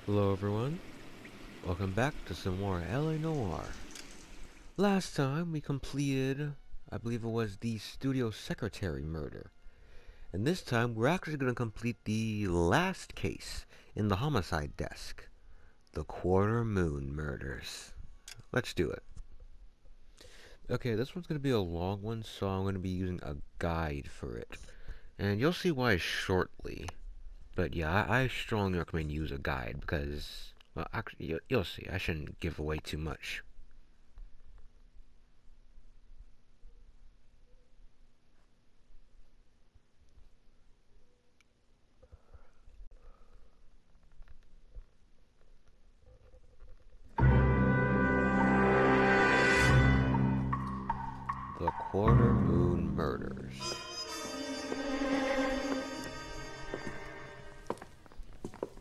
Hello everyone, welcome back to some more Ellie Noire. Last time we completed, I believe it was the studio secretary murder. And this time we're actually going to complete the last case in the homicide desk. The Quarter Moon murders. Let's do it. Okay, this one's going to be a long one, so I'm going to be using a guide for it. And you'll see why shortly. But yeah, I strongly recommend you use a guide because, well, actually, you'll see. I shouldn't give away too much. The Quarter Moon murders.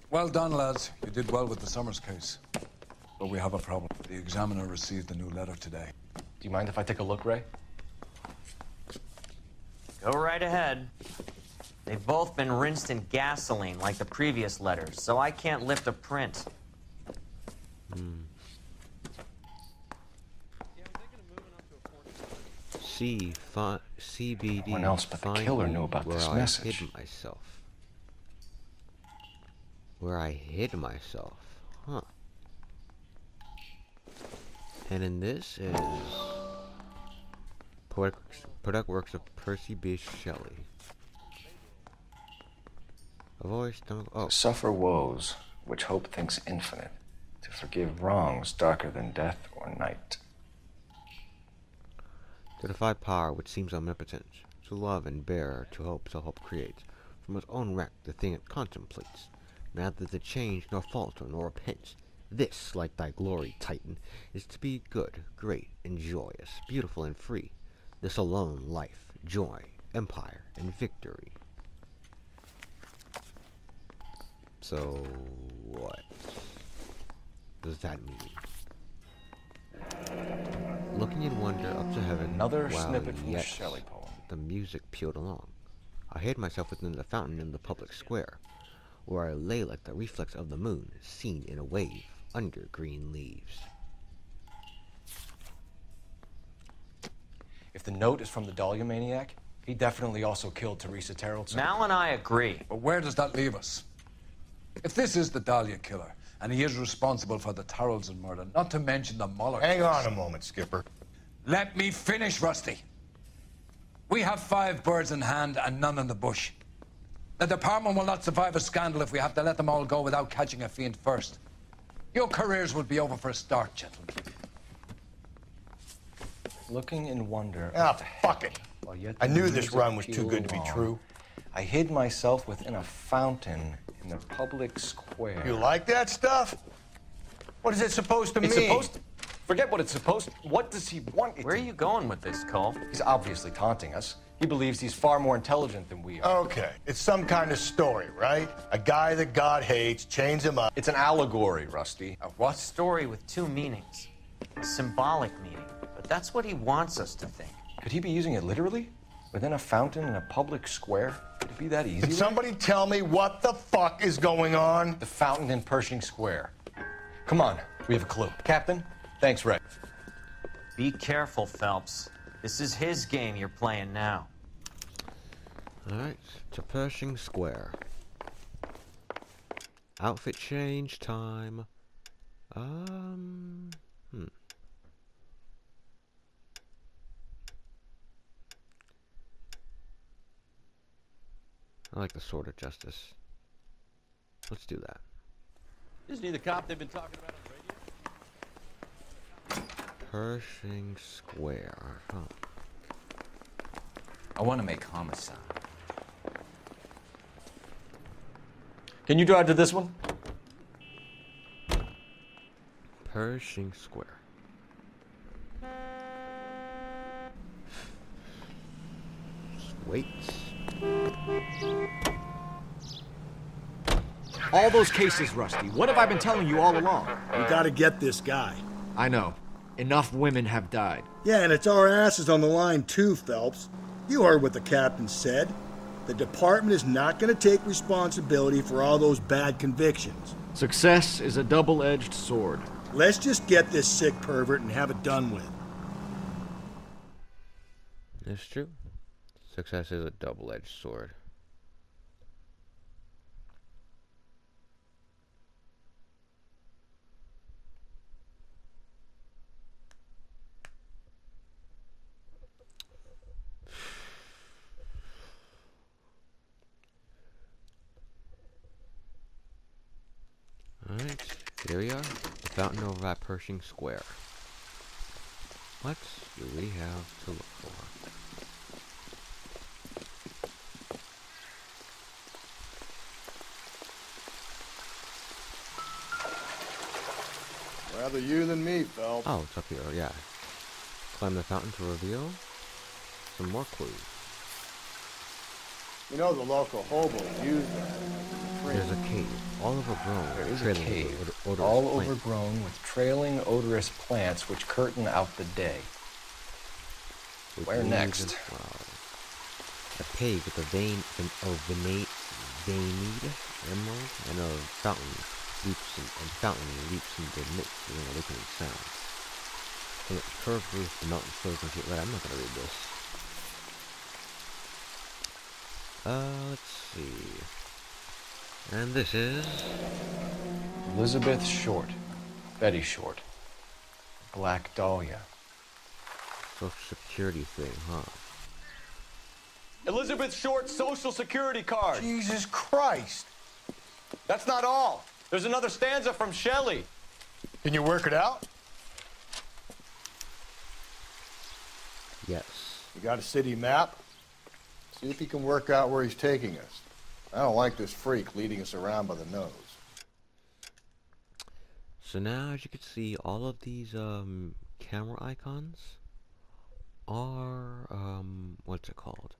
Well done, lads. You did well with the Summers case. But we have a problem. The examiner received a new letter today. Do you mind if I take a look, Ray? Go right ahead. They've both been rinsed in gasoline like the previous letters, so I can't lift a print. CBD. No one else but the killer knew about this message. Where I hid myself. Huh. And in this is Poetic Works of Percy B. Shelley. A voice Suffer woes, which hope thinks infinite, to forgive wrongs darker than death or night. To defy power which seems omnipotent, to love and bear, to hope so hope creates, from its own wreck the thing it contemplates, neither to change nor falter nor repent. This, like thy glory, Titan, is to be good, great, and joyous, beautiful and free. This alone life, joy, empire, and victory. So, what does that mean? Looking in wonder up to heaven, Another while snippet from the yet Shelley poem. the music pealed along. I hid myself within the fountain in the public square, where I lay like the reflex of the moon, seen in a wave under green leaves. If the note is from the Dahlia maniac, he definitely also killed Teresa Terrellson. Mal and I agree. But where does that leave us? If this is the Dahlia killer, and he is responsible for the Tarrelson murder, not to mention the Muller Hang case. on a moment, Skipper. Let me finish, Rusty. We have 5 birds in hand and none in the bush. The department will not survive a scandal if we have to let them all go without catching a fiend first. Your careers will be over for a start, gentlemen. Looking in wonder. Ah, fuck it. While yet I the knew this music run was too pealed good to be along, true. I hid myself within a fountain in the public square. You like that stuff? What is it supposed to mean? It's supposed to... Forget what it's supposed to... What does he want it Where are to... you going with this, Cole? He's obviously taunting us. He believes he's far more intelligent than we are. Okay, it's some kind of story, right? A guy that God hates, chains him up. It's an allegory, Rusty. A what? Story with 2 meanings. A symbolic meaning. But that's what he wants us to think. Could he be using it literally? Within a fountain in a public square? Could it be that easy? Can somebody tell me what the fuck is going on? The fountain in Pershing Square. Come on, we have a clue. Captain, thanks, Ray. Be careful, Phelps. This is his game you're playing now. Alright, to Pershing Square. Outfit change time. I like the Sword of Justice. Let's do that. Isn't he the cop they've been talking about on the radio? Pershing Square. Huh. I want to make homicide. Can you drive to this one? Pershing Square. Wait. All those cases, Rusty. What have I been telling you all along? We gotta get this guy. I know. Enough women have died. Yeah, and it's our asses on the line too, Phelps. You heard what the captain said. The department is not going to take responsibility for all those bad convictions. Success is a double-edged sword. Let's just get this sick pervert and have it done with. It's true. Success is a double-edged sword. Alright, here we are. The fountain over at Pershing Square. What do we have to look for? Rather you than me, Phelps. Oh, it's up here, yeah. Climb the fountain to reveal some more clues. You know the local hobos use that. There's a cave, all overgrown. There is a trailing cave, odorous all plants. overgrown with trailing odorous plants which curtain out the day. With Where leaves next? and flowers. A page with a veined emerald and a fountain leaps into the midst of an awakening sound. From its curved roof, the mountain flows into it. I'm not gonna read this. Let's see. And this is Elizabeth Short, Betty Short, Black Dahlia. Social Security thing, huh? Elizabeth Short's social security card. Jesus Christ! That's not all. There's another stanza from Shelley. Can you work it out? Yes. You got a city map? See if you can work out where he's taking us. I don't like this freak leading us around by the nose. So now, as you can see, all of these camera icons are what's it called?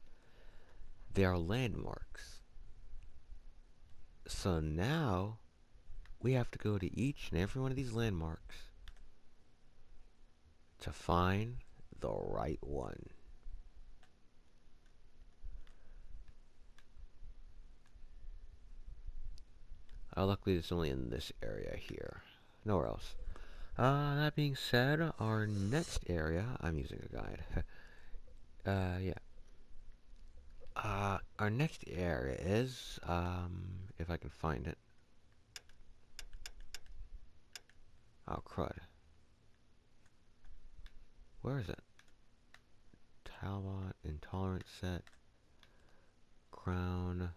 They are landmarks. So now we have to go to each and every one of these landmarks to find the right one. Luckily, it's only in this area here. Nowhere else. That being said, our next area... I'm using a guide. Yeah. Our next area is... if I can find it. Oh, crud. Where is it? Talbot, Intolerant Set, Crown,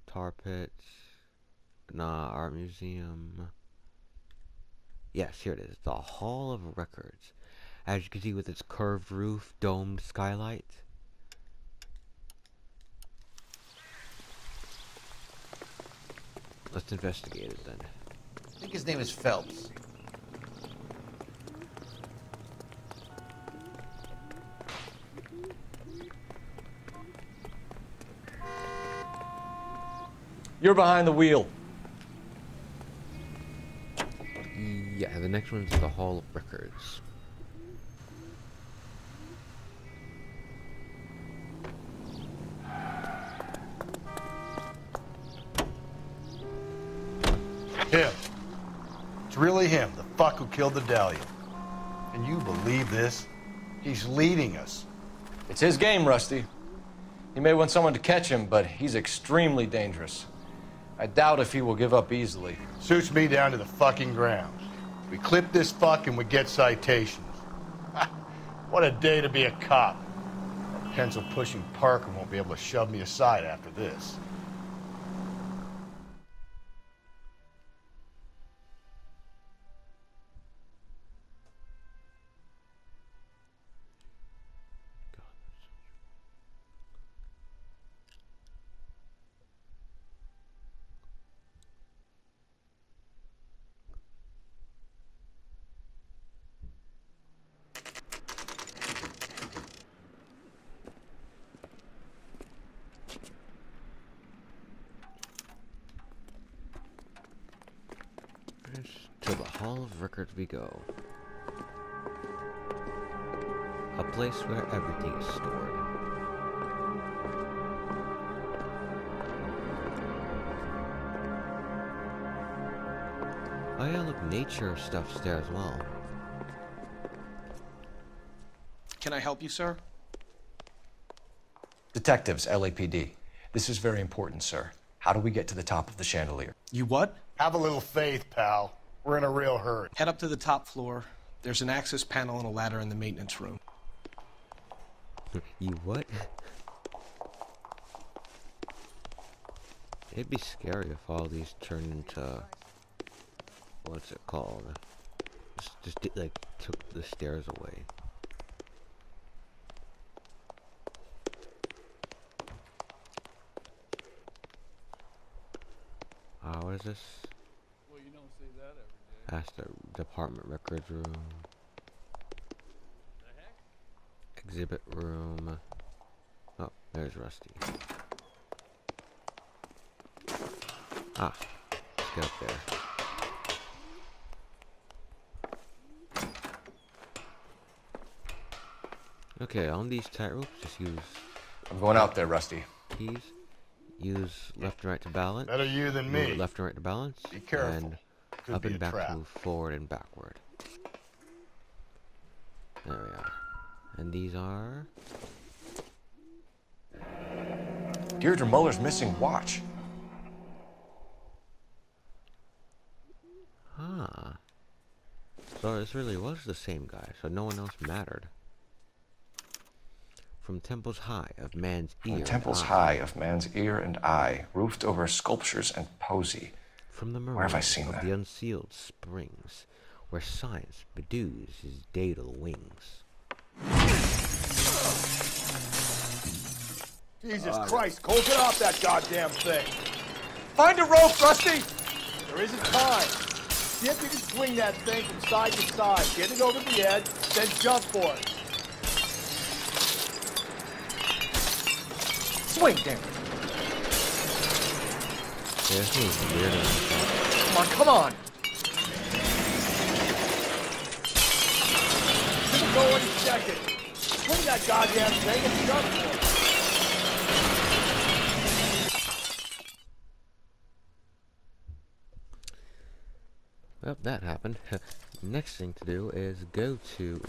Tar Pits... Nah, Art Museum. Yes, here it is. The Hall of Records. As you can see with its curved roof, domed skylight. Let's investigate it then. I think his name is Phelps. You're behind the wheel. Yeah, the next one's the Hall of Records. Him. It's really him, the fuck who killed the Dahlia. Can you believe this? He's leading us. It's his game, Rusty. He may want someone to catch him, but he's extremely dangerous. I doubt if he will give up easily. Suits me down to the fucking ground. We clip this fuck and we get citations. What a day to be a cop. That pencil-pushing Parker won't be able to shove me aside after this. To the Hall of Records we go. A place where everything is stored. Oh yeah, look, nature stuff's there as well. Can I help you, sir? Detectives, LAPD. This is very important, sir. How do we get to the top of the chandelier? You what? Have a little faith, pal. We're in a real hurry. Head up to the top floor. There's an access panel and a ladder in the maintenance room. You what? It'd be scary if all these turned into... What's it called? Just like, took the stairs away. What is this? Well, you don't see that every day. That's the department records room. The heck? Exhibit room. Oh, there's Rusty. Ah, let's get up there. Okay, on these tightropes, just use... I'm going out there, Rusty. Keys. Use left and right to balance. Better you than me. Move left and right to balance. Be careful. And Could up be and a back trap. to move forward and backward. There we are. And these are... Deirdre Muller's missing watch. Huh. So this really was the same guy, so no one else mattered. From temples high of man's ear. From temples high of man's ear and eye, roofed over sculptures and poesy. From the Where have I seen of that? the unsealed springs, where science bedews his daedal wings. Jesus Christ, Cole, get off that goddamn thing. Find a rope, Rusty! There isn't time. See if you can swing that thing from side to side. Get it over the edge, then jump for it. Swing, damn it. Yeah, this was weird. Come on. Gonna go any second. Swing that goddamn thing and jump for it. Well, that happened. Next thing to do is go to...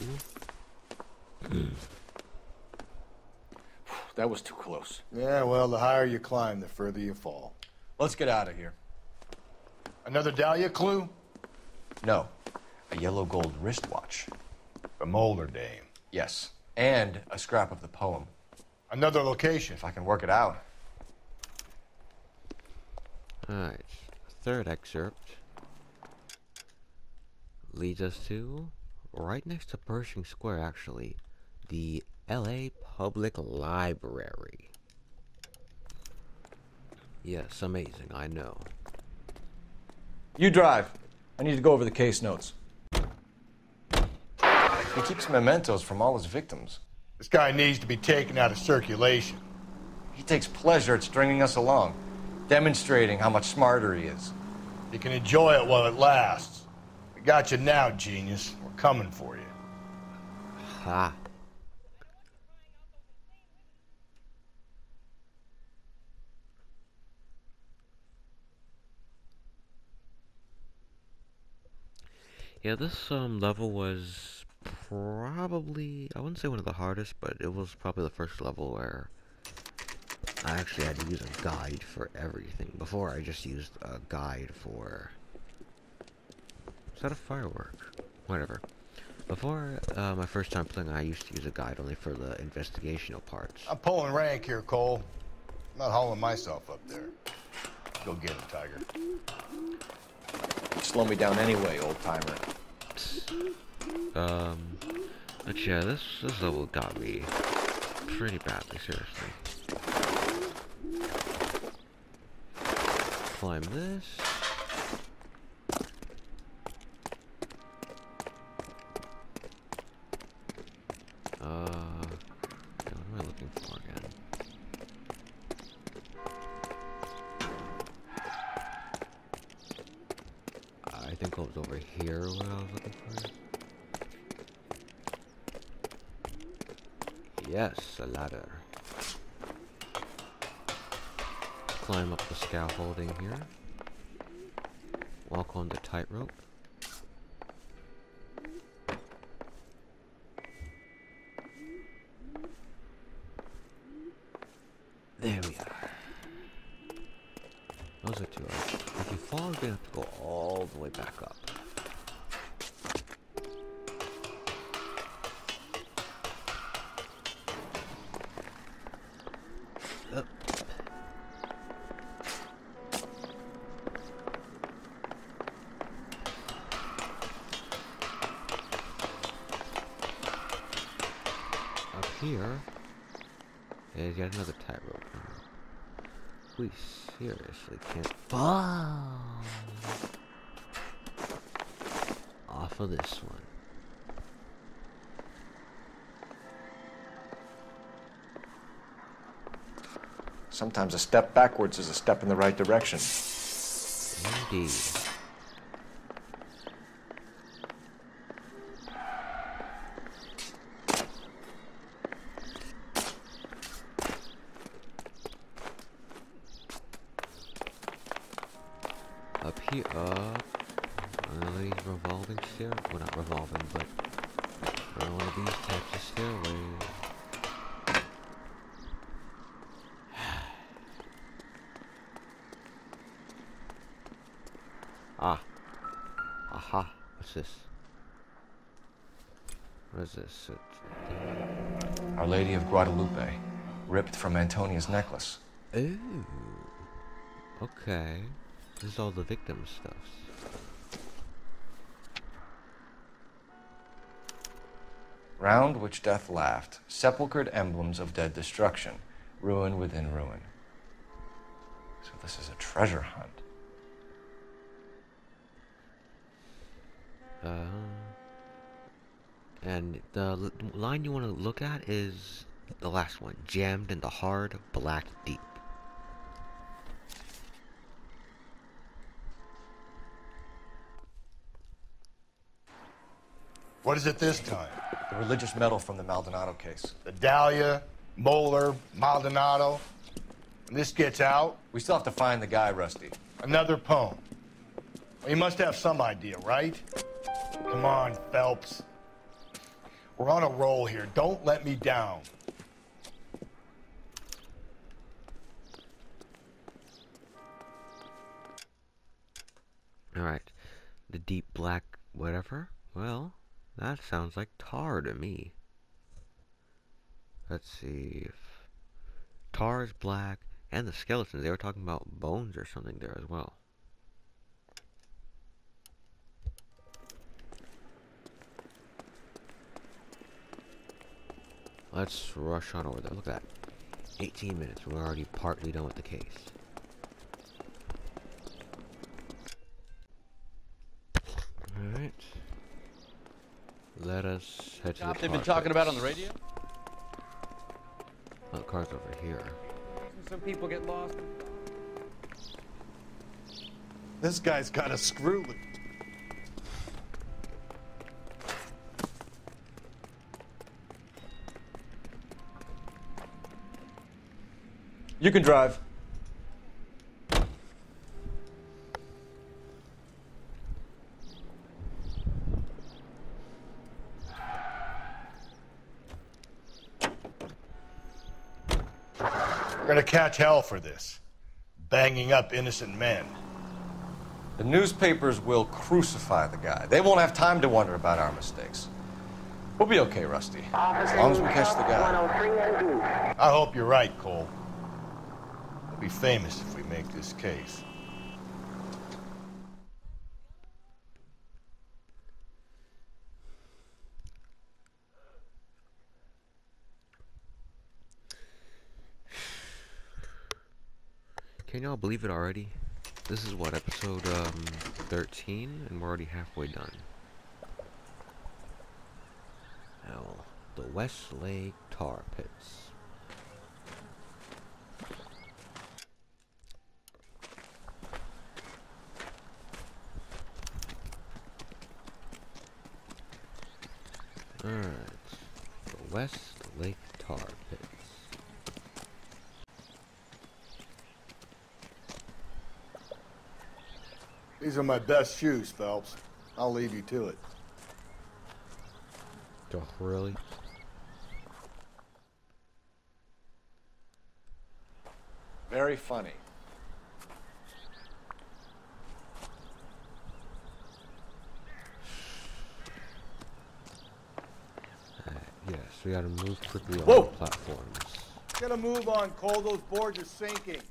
That was too close. Yeah, well, the higher you climb, the further you fall. Let's get out of here. Another Dahlia clue? No. A yellow gold wristwatch. The Molar Dame. Yes. And a scrap of the poem. Another location. If I can work it out. Alright, third excerpt leads us to, right next to Pershing Square actually, the LA Public Library. Yes, amazing, I know. You drive. I need to go over the case notes. He keeps mementos from all his victims. This guy needs to be taken out of circulation. He takes pleasure at stringing us along, demonstrating how much smarter he is. You can enjoy it while it lasts. We got you now, genius. We're coming for you. Ha! Yeah, this level was probably, I wouldn't say one of the hardest, but it was probably the first level where I actually had to use a guide for everything. Before, I just used a guide for... Is that a firework? Whatever. Before my first time playing, I used to use a guide only for the investigational parts. I'm pulling rank here, Cole. I'm not hauling myself up there. Go get him, Tiger. Slow me down anyway, old timer. But yeah, this level got me pretty badly, seriously. Climb this. Okay, what am I looking for again? I think it was over here what I was looking for. Yes, a ladder. Climb up the scaffolding here. walk on the tightrope. There we are. Those are two. If you fall, you're gonna have to go all the way back up. Up. Up here is yet another tightrope. We seriously can't fall off of this one. Sometimes a step backwards is a step in the right direction. Indeed. Up here, one of these revolving stair, well not revolving, but one of these types of stairways. Ah. Aha. What's this? What is this? Our Lady of Guadalupe, ripped from Antonia's necklace. Ooh. Okay. This is all the victim stuff. Round which death laughed, sepulchred emblems of dead destruction, ruin within ruin. So this is a treasure hunt. And the line you want to look at is the last one, jammed in the hard black deep. What is it this time? The religious medal from the Maldonado case. The Dahlia, Moeller, Maldonado. When this gets out... We still have to find the guy, Rusty. Another poem. Well, you must have some idea, right? Come on, Phelps. We're on a roll here. Don't let me down. Alright. The deep black whatever? Well, that sounds like tar to me. Let's see if... Tar is black, and the skeletons. They were talking about bones or something there as well. Let's rush on over there. Look at that. 18 minutes. We're already partly done with the case. Alright. Let us head to the car. They've been talking about on the radio? Oh, the car's over here. Some people get lost. This guy's got a screw loose. You can drive. We're gonna catch hell for this. Banging up innocent men. The newspapers will crucify the guy. They won't have time to wonder about our mistakes. We'll be okay, Rusty. As long as we catch the guy. I hope you're right, Cole. We'll be famous if we make this case. Can y'all believe it already? This is what, episode 13, and we're already halfway done. Now, the Westlake Tar Pits. Alright, the Westlake Tar Pits. These are my best shoes, Phelps. I'll leave you to it. Oh, really? Very funny. Yes, we gotta move quickly on Whoa! the platforms. Gotta move on, Cole. Those boards are sinking.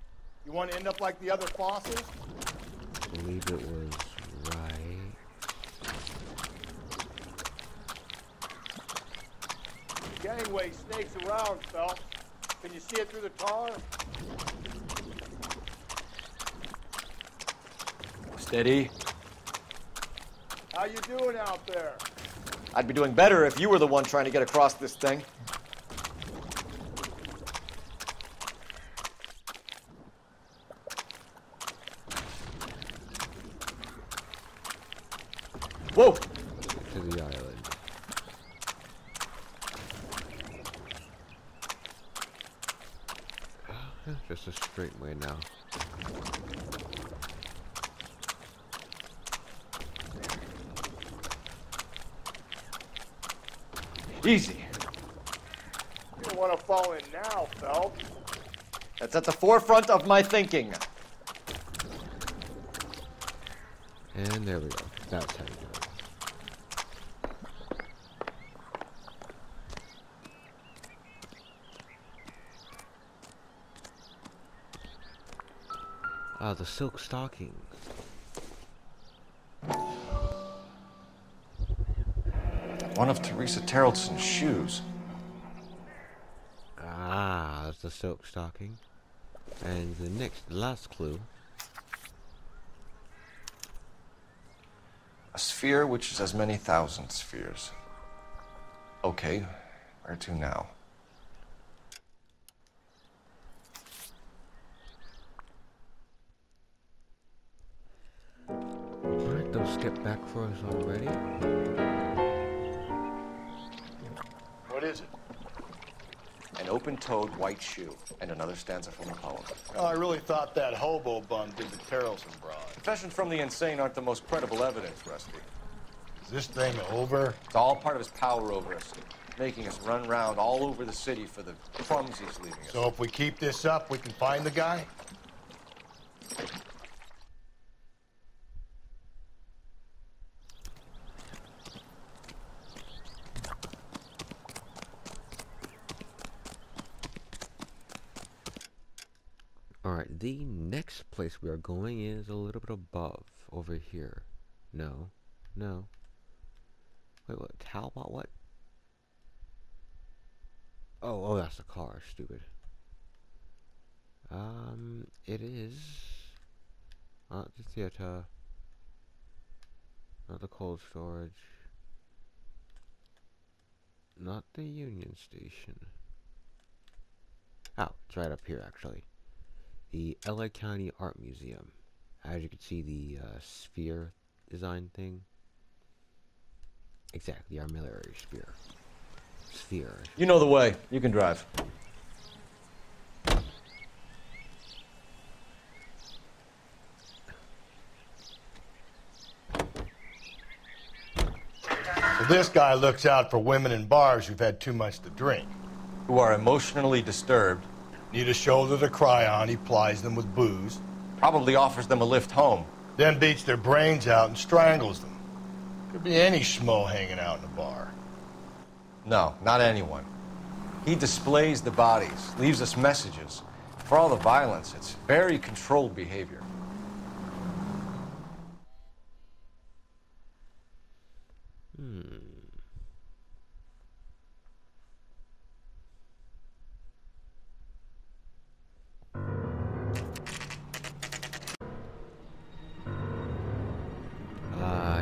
You want to end up like the other fossils? I believe it was right. Gangway snakes around, Phelps. Can you see it through the tar? Steady. How you doing out there? I'd be doing better if you were the one trying to get across this thing. Whoa! To the island. Just a straight way now. Easy. You don't want to fall in now, Phelps. That's at the forefront of my thinking. And there we go. That's how you do it. Ah, the silk stockings. One of Teresa Terrelson's shoes. Ah, that's the silk stocking. And the last clue. A sphere which is as many thousand spheres. Okay, where to now? Alright, they'll skip back for us already. What is it? An open-toed white shoe, and another stanza from a poem. Oh, I really thought that hobo bum did the Terrelson broad. Confessions from the insane aren't the most credible evidence, Rusty. Is this thing over? It's all part of his power over us, making us run around all over the city for the crumbs he's leaving us. So if we keep this up, we can find the guy? Alright, the next place we are going is a little bit above, over here. No. No. Wait, what? How about what? Oh, that's the car, stupid. It is not the theater, not the cold storage, not the Union Station. Oh, it's right up here, actually. The LA County Art Museum. As you can see, the sphere design thing. Exactly, the armillary sphere. Sphere. You know the way. You can drive. So this guy looks out for women in bars who've had too much to drink. Who are emotionally disturbed. Need a shoulder to cry on, he plies them with booze. Probably offers them a lift home. Then beats their brains out and strangles them. Could be any schmo hanging out in a bar. No, not anyone. He displays the bodies, leaves us messages. For all the violence, it's very controlled behavior.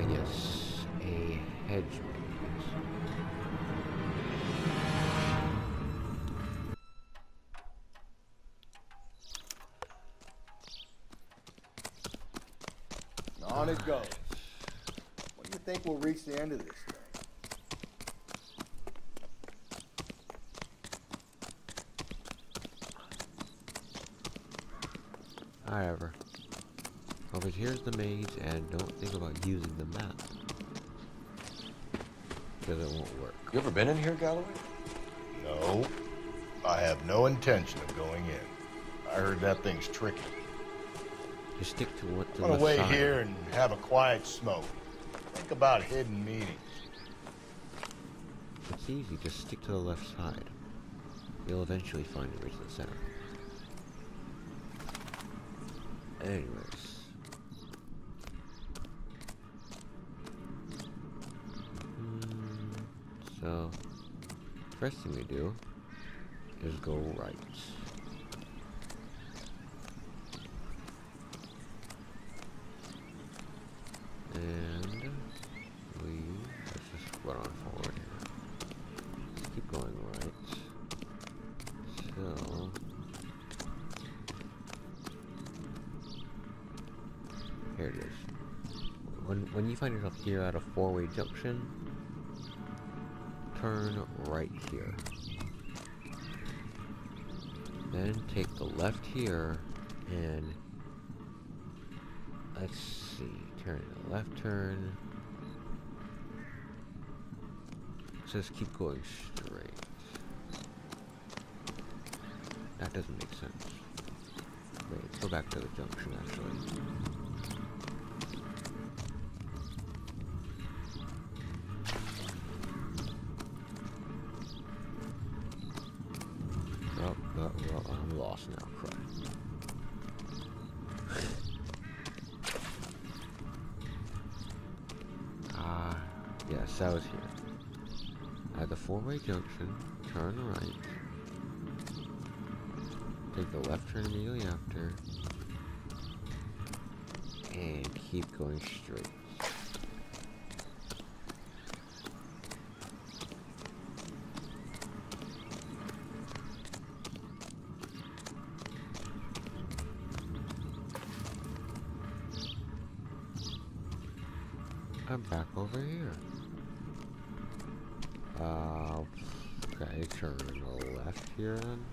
Yes, a hedge maze. On it goes. When do you think we'll reach the end of this thing? However. Over here's the maze, and don't think about using the map. Because it won't work. You ever been in here, Galloway? No. I have no intention of going in. I heard that thing's tricky. Just stick to what the I'm gonna wait side. here and have a quiet smoke. Think about hidden meanings. It's easy, just stick to the left side. You'll eventually find your way to the center. Anyways. So, first thing we do is go right. And let's just run on forward here. Let's keep going right. So, here it is. When you find yourself here at a four-way junction, turn right here. Then take the left here and let's see, turn to the left turn. Just keep going straight. That doesn't make sense. Wait, let's go back to the junction actually. Well, I'm lost now, crap. Yes, I was here. At the four-way junction, turn right. Take the left turn immediately after. And keep going straight. I'm back over here. Okay, turn left here then.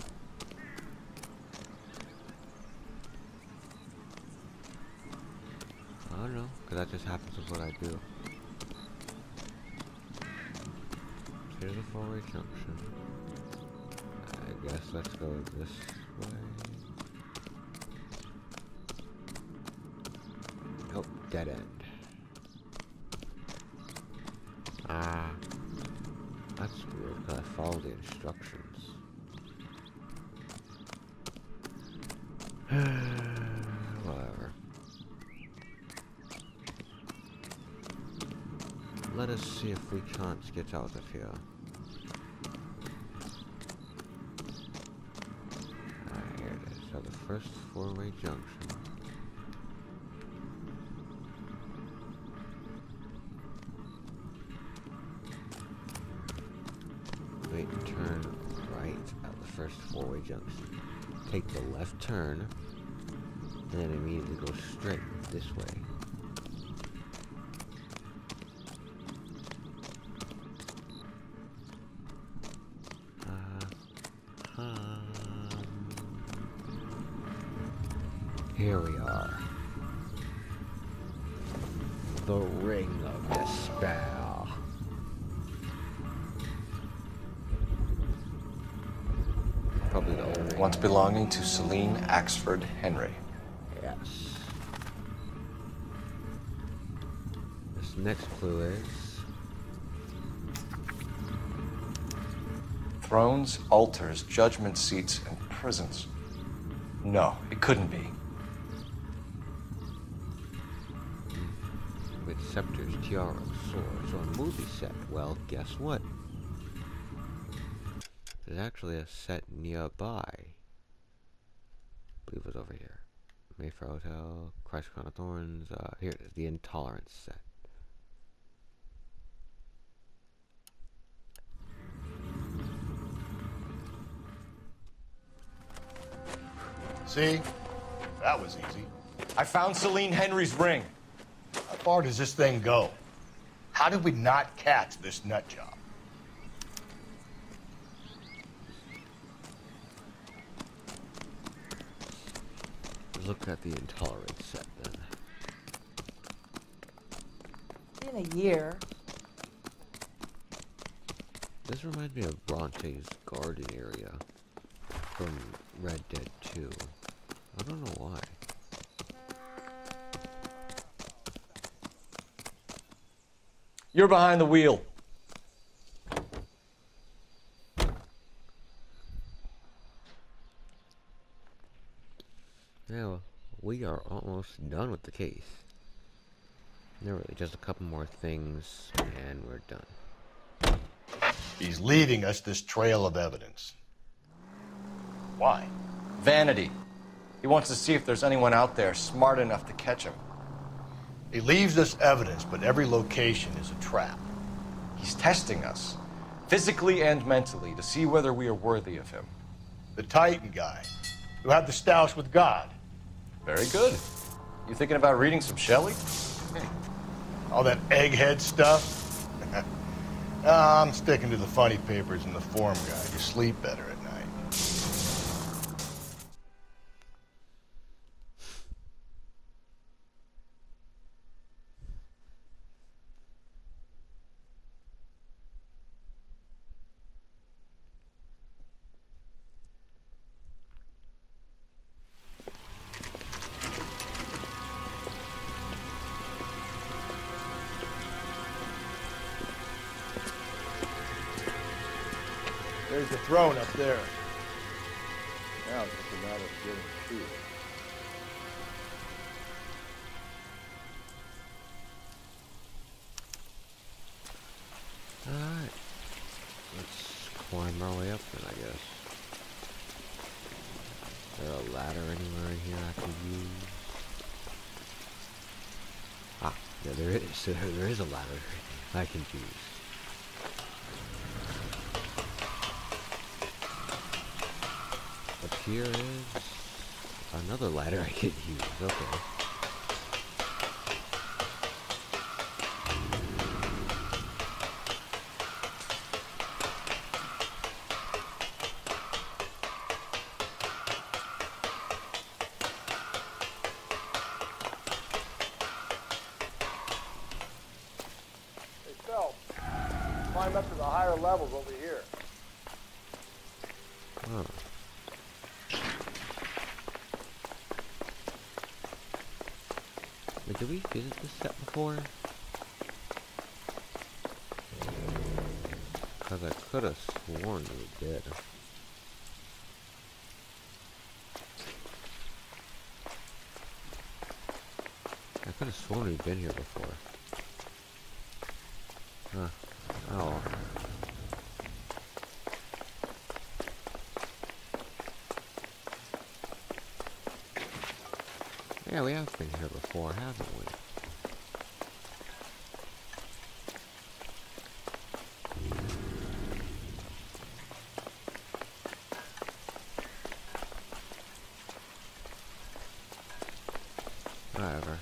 I don't know, because that just happens with what I do. Here's a four-way junction. I guess let's go this way. Oh, dead end. That's weird, because I followed the instructions. Whatever. Let us see if we can't get out of here. Here it is. So the first four-way junction. Wait, turn right at the first four-way junction. Take the left turn, and then immediately go straight this way. Here we are. The Ring of Despair. Probably the only Once belonging to Celine Axford Henry. Yes. This next clue is... Thrones, altars, judgment seats, and prisons. No, it couldn't be. With scepters, tiaras, swords, or a movie set. Well, guess what? There's actually a set nearby. I believe it was over here. Mayfair Hotel, Christ Crown of Thorns. Here it is, the Intolerance set. See? That was easy. I found Celine Henry's ring. How far does this thing go? How did we not catch this nut job? Look at the Intolerance set then. been a year. This reminds me of Bronte's garden area from Red Dead 2. I don't know why. You're behind the wheel. Now, we are almost done with the case. There really just a couple more things, and we're done. He's leaving us this trail of evidence. Why? Vanity. He wants to see if there's anyone out there smart enough to catch him. He leaves us evidence, but every location is a trap. He's testing us, physically and mentally, to see whether we are worthy of him. The Titan guy, who had the stoush with God. Very good. You thinking about reading some Shelley? All that egghead stuff? I'm sticking to the funny papers and the form guide. You sleep better at night. There's the throne up there. Now it's just a matter of getting to it. Alright. Let's climb our way up then, I guess. Is there a ladder anywhere in here I can use? Ah, yeah, there is. There is a ladder I can use. Up here is another ladder I can use. Okay. Hey, Phelps, climb up to the higher levels over here. Oh. Wait, did we visit this set before? Because I could have sworn we did. I could have sworn we'd been here before. Huh. Oh. Yeah, we have been here before, haven't we? Whatever.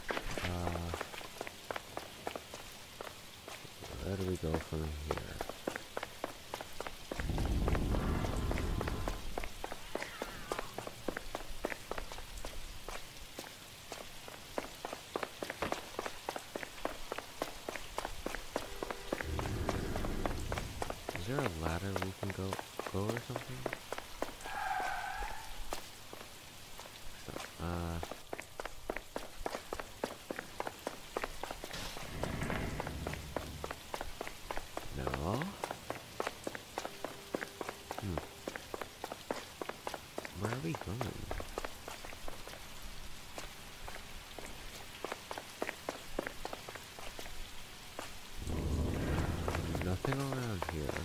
Where do we go from here? Is there a ladder we can go or something? No. Where are we going? Nothing around here.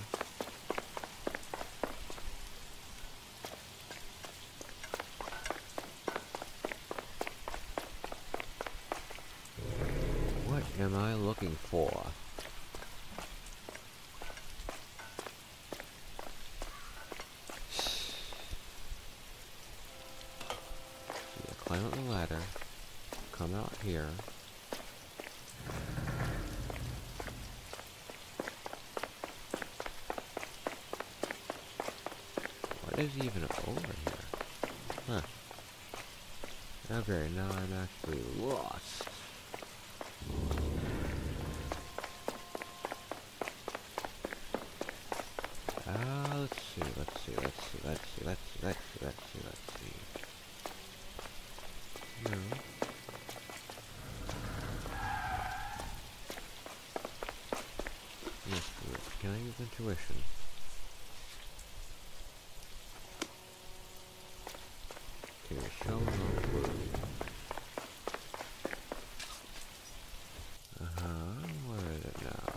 What am I looking for? Yeah, climb up the ladder, come out here. What is even over here? Huh. Okay, now I'm actually lost. intuition. Okay, show no clue. Where is it now?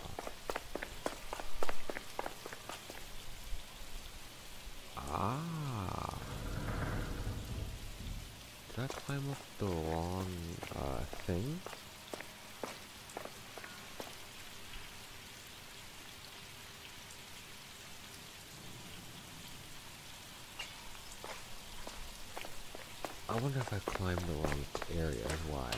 Ah. Did I climb up the wrong, thing? I wonder if I climbed the wrong area, why?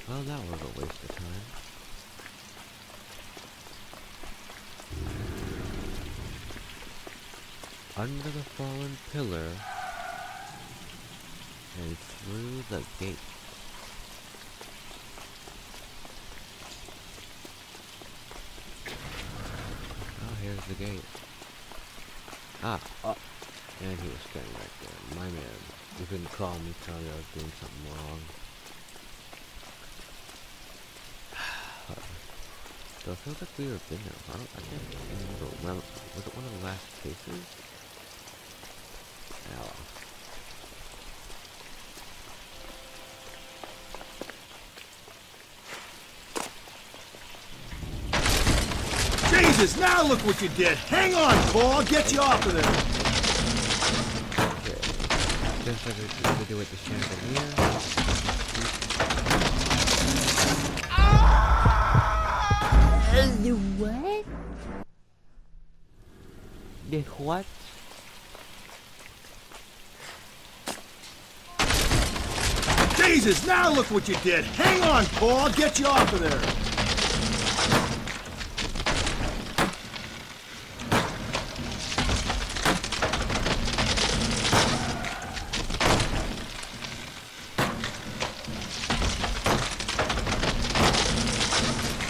Well, that was a waste of time. Under the fallen pillar and through the gate. Oh, here's the gate. Ah, oh, and he was standing right there. My man. You couldn't call me, tell me I was doing something wrong. So it feels like we were been there. I can't remember. Was it one of the last cases? Yeah. Jesus, now look what you did. Hang on, Paul. I'll get you off of there. Okay. Just like we used to do with the chandelier. What? The what? Jesus, now look what you did. Hang on, Paul. I'll get you off of there.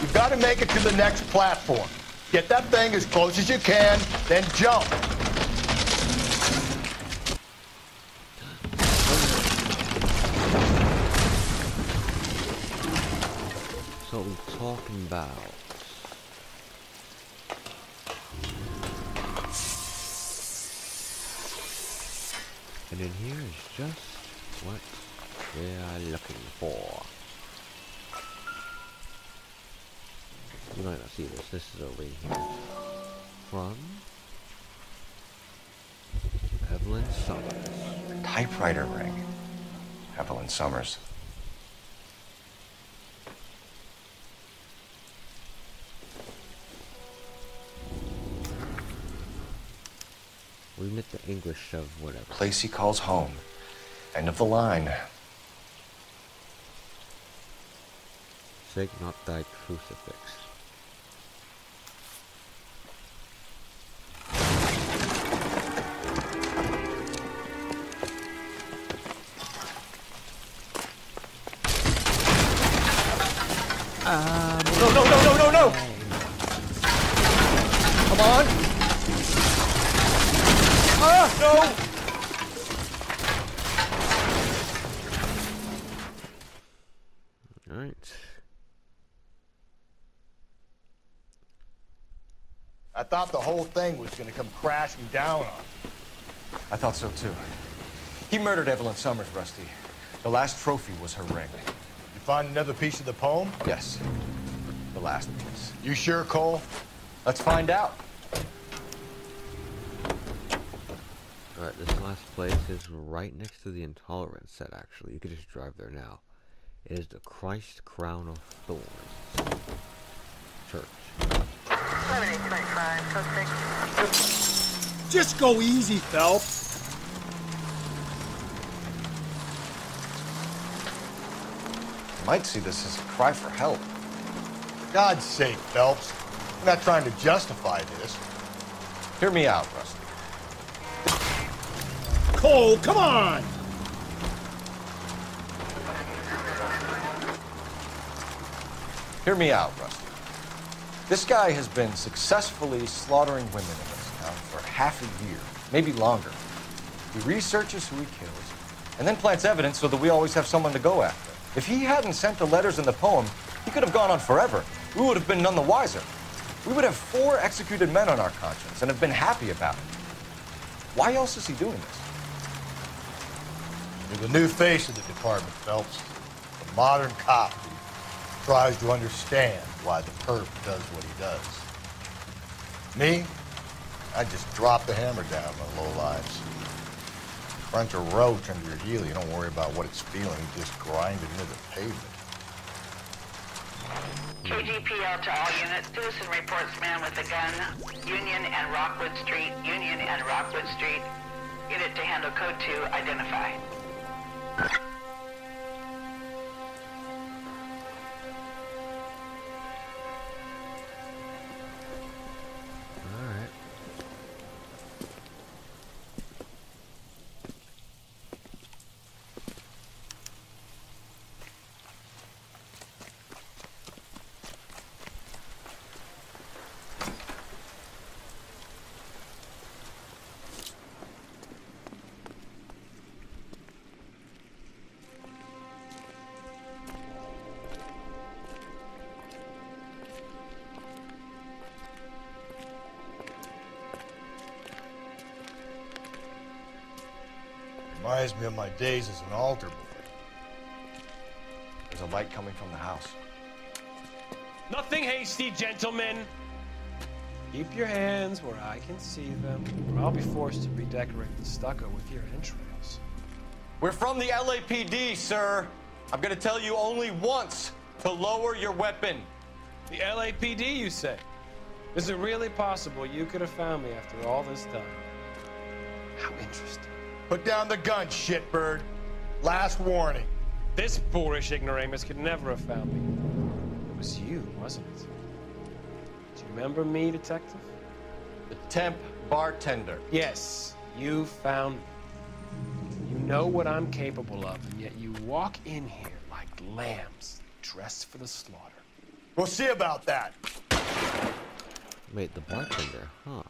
You've got to make it to the next platform. Get that thing as close as you can, then jump. So what we're talking about. And in here is just what we're looking for. You might not see this. This is over here. From Evelyn Summers. Typewriter ring. Evelyn Summers. We admit the English of whatever. Place he calls home. End of the line. Sake not thy crucifix. No! Come on! Ah, no! Alright. I thought the whole thing was going to come crashing down on us. I thought so too. He murdered Evelyn Summers, Rusty. The last trophy was her ring. You find another piece of the poem? Yes. The last piece. You sure, Cole? Let's find out. Alright, this last place is right next to the Intolerance set, actually. You could just drive there now. It is the Christ Crown of Thorns Church. 7825, code 6. Just go easy, Phelps. You might see this as a cry for help. For God's sake, Phelps. I'm not trying to justify this. Hear me out, Rusty. Cole, come on! Hear me out, Rusty. This guy has been successfully slaughtering women in this town for half a year, maybe longer. He researches who he kills, and then plants evidence so that we always have someone to go after. If he hadn't sent the letters in the poem, he could have gone on forever. We would have been none the wiser. We would have 4 executed men on our conscience and have been happy about it. Why else is he doing this? You're the new face of the department, Phelps. A modern cop who tries to understand why the perp does what he does. Me? I just drop the hammer down on the lowlives. Crunch a roach under your heel, you don't worry about what it's feeling, you just grind it into the pavement. KGPL to all units. Citizen reports man with a gun. Union and Rockwood Street. Union and Rockwood Street. Unit to handle code 2. Identify. Reminds me of my days as an altar boy. There's a light coming from the house. Nothing hasty, gentlemen. Keep your hands where I can see them, or I'll be forced to redecorate the stucco with your entrails. We're from the LAPD, sir. I'm gonna tell you only once to lower your weapon. The LAPD, you say? Is it really possible you could have found me after all this time? How interesting. Put down the gun, shitbird. Last warning. This boorish ignoramus could never have found me. It was you, wasn't it? Do you remember me, detective? The temp bartender. Yes, you found me. You know what I'm capable of, and yet you walk in here like lambs, dressed for the slaughter. We'll see about that. Wait, the bartender, huh?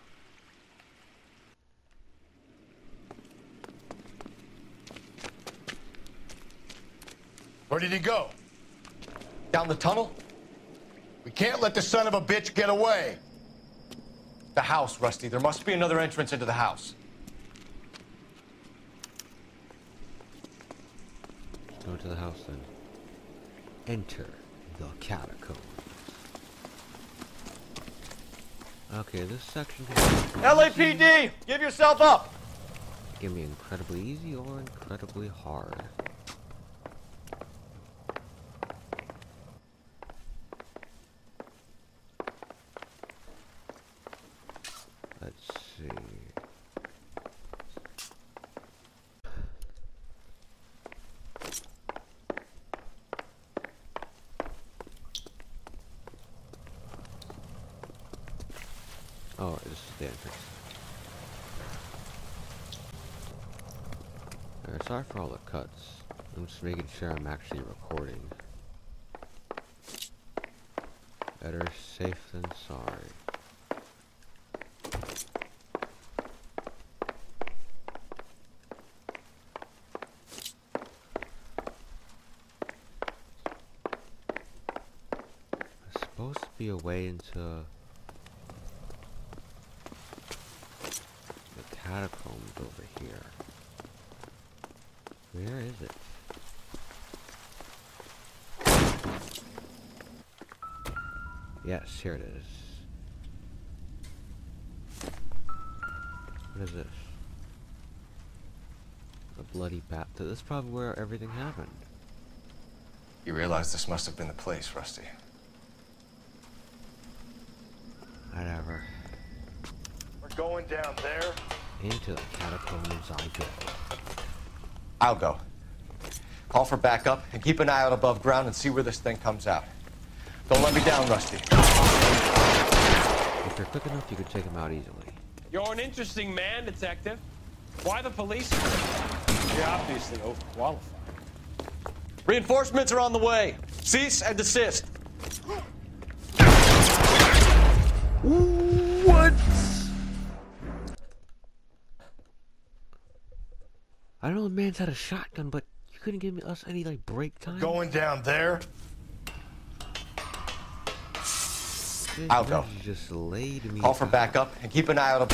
Where did he go? Down the tunnel? We can't let the son of a bitch get away. The house, Rusty. There must be another entrance into the house. Let's go to the house then. Enter the catacombs. Okay, this section LAPD! Give yourself up! Give me incredibly easy or incredibly hard. Let's see. Oh, this is the entrance. Alright, sorry for all the cuts. I'm just making sure I'm actually recording. Better safe than sorry. There's supposed to be a way into catacombs over here. Where is it? Yes, here it is. What is this? A bloody baptism. This is probably where everything happened. You realize this must have been the place, Rusty. Whatever. We're going down there. Into the catacombs I go. I'll go. Call for backup and keep an eye out above ground and see where this thing comes out. Don't let me down, Rusty. If you're quick enough, you could take him out easily. You're an interesting man, detective. Why the police? You're obviously overqualified. Reinforcements are on the way. Cease and desist. I know the man's had a shotgun, but you couldn't give us any, like, break time? Going down there? I'll go. You just laid me Call for down. backup and keep an eye out.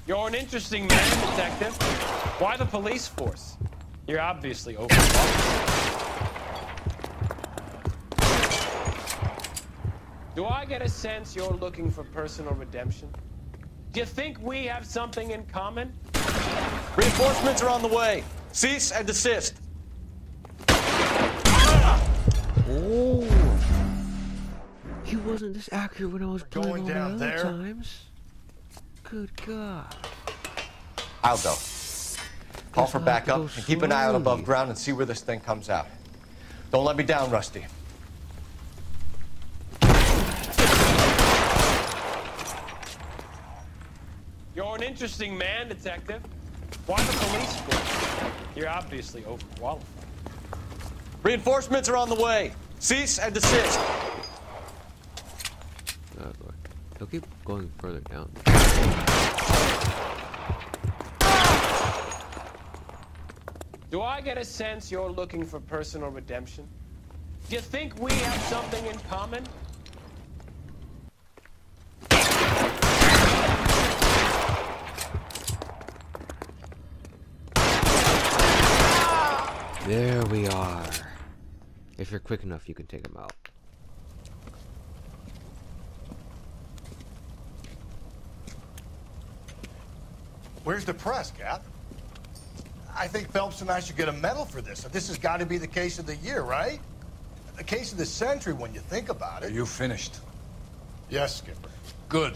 You're an interesting man, detective. Why the police force? You're obviously overwhelmed. Do I get a sense you're looking for personal redemption? Do you think we have something in common? Reinforcements are on the way. Cease and desist. Oh, he wasn't this accurate when I was playing Going all the down other there? times. Good God. I'll go. Call for Guess I'll have to backup go and keep an eye out above slowly. ground and see where this thing comes out. Don't let me down, Rusty. You're an interesting man, detective. Why the police force? You're obviously overqualified. Reinforcements are on the way. Cease and desist. Oh, Lord. He'll keep going further down. Do I get a sense you're looking for personal redemption? Do you think we have something in common? There we are. If you're quick enough, you can take him out. Where's the press, Cap? I think Phelps and I should get a medal for this. This has got to be the case of the year, right? The case of the century when you think about Are it. you finished? Yes, Skipper. Good.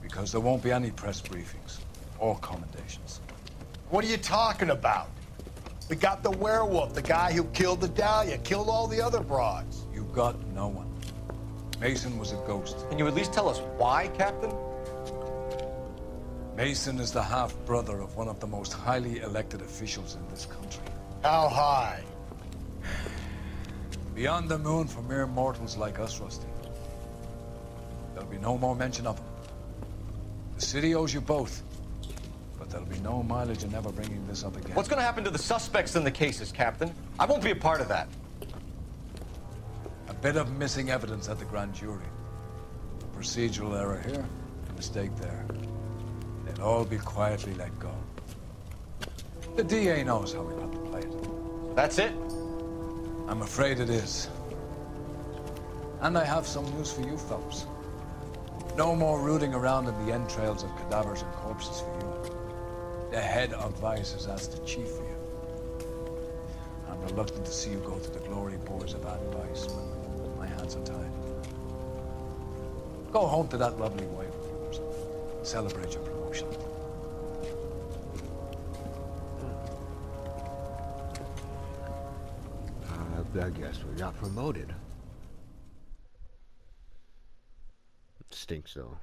Because there won't be any press briefings or commendations. What are you talking about? We got the werewolf, the guy who killed the Dahlia, killed all the other broads. You got no one. Mason was a ghost. Can you at least tell us why, Captain? Mason is the half-brother of one of the most highly elected officials in this country. How high? Beyond the moon for mere mortals like us, Rusty. There'll be no more mention of him. The city owes you both. But there'll be no mileage in ever bringing this up again. What's going to happen to the suspects in the cases, Captain? I won't be a part of that. A bit of missing evidence at the grand jury. A procedural error here, a mistake there. They'll all be quietly let go. The DA knows how we got to play it. That's it? I'm afraid it is. And I have some news for you, Phelps. No more rooting around in the entrails of cadavers and corpses for you. The head of Vice has asked the chief for you. I'm reluctant to see you go to the glory boys of advice when my hands are tied. Go home to that lovely wife of yours. Celebrate your promotion. I guess we got promoted. It stinks though.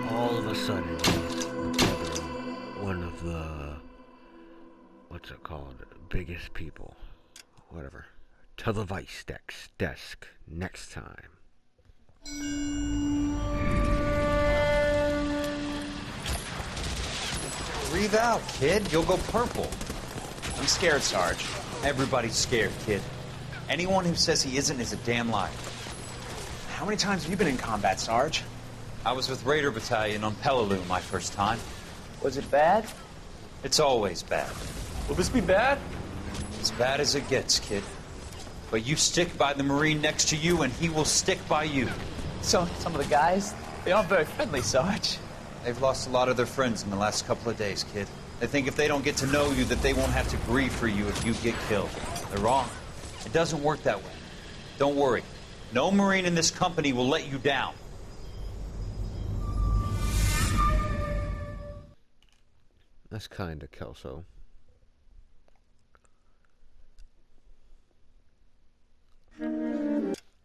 All of a sudden, he's one of the, what's it called, biggest people, whatever, to the Vice desk next time. Breathe out, kid. You'll go purple. I'm scared, Sarge. Everybody's scared, kid. Anyone who says he isn't is a damn liar. How many times have you been in combat, Sarge? I was with Raider Battalion on Peleliu my first time. Was it bad? It's always bad. Will this be bad? As bad as it gets, kid. But you stick by the Marine next to you, and he will stick by you. So, some of the guys, they aren't very friendly, Sarge. They've lost a lot of their friends in the last couple of days, kid. They think if they don't get to know you, that they won't have to grieve for you if you get killed. They're wrong. It doesn't work that way. Don't worry. No Marine in this company will let you down. That's kinda Kelso.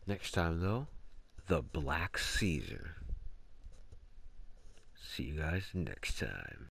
Next time though, the Black Caesar. See you guys next time.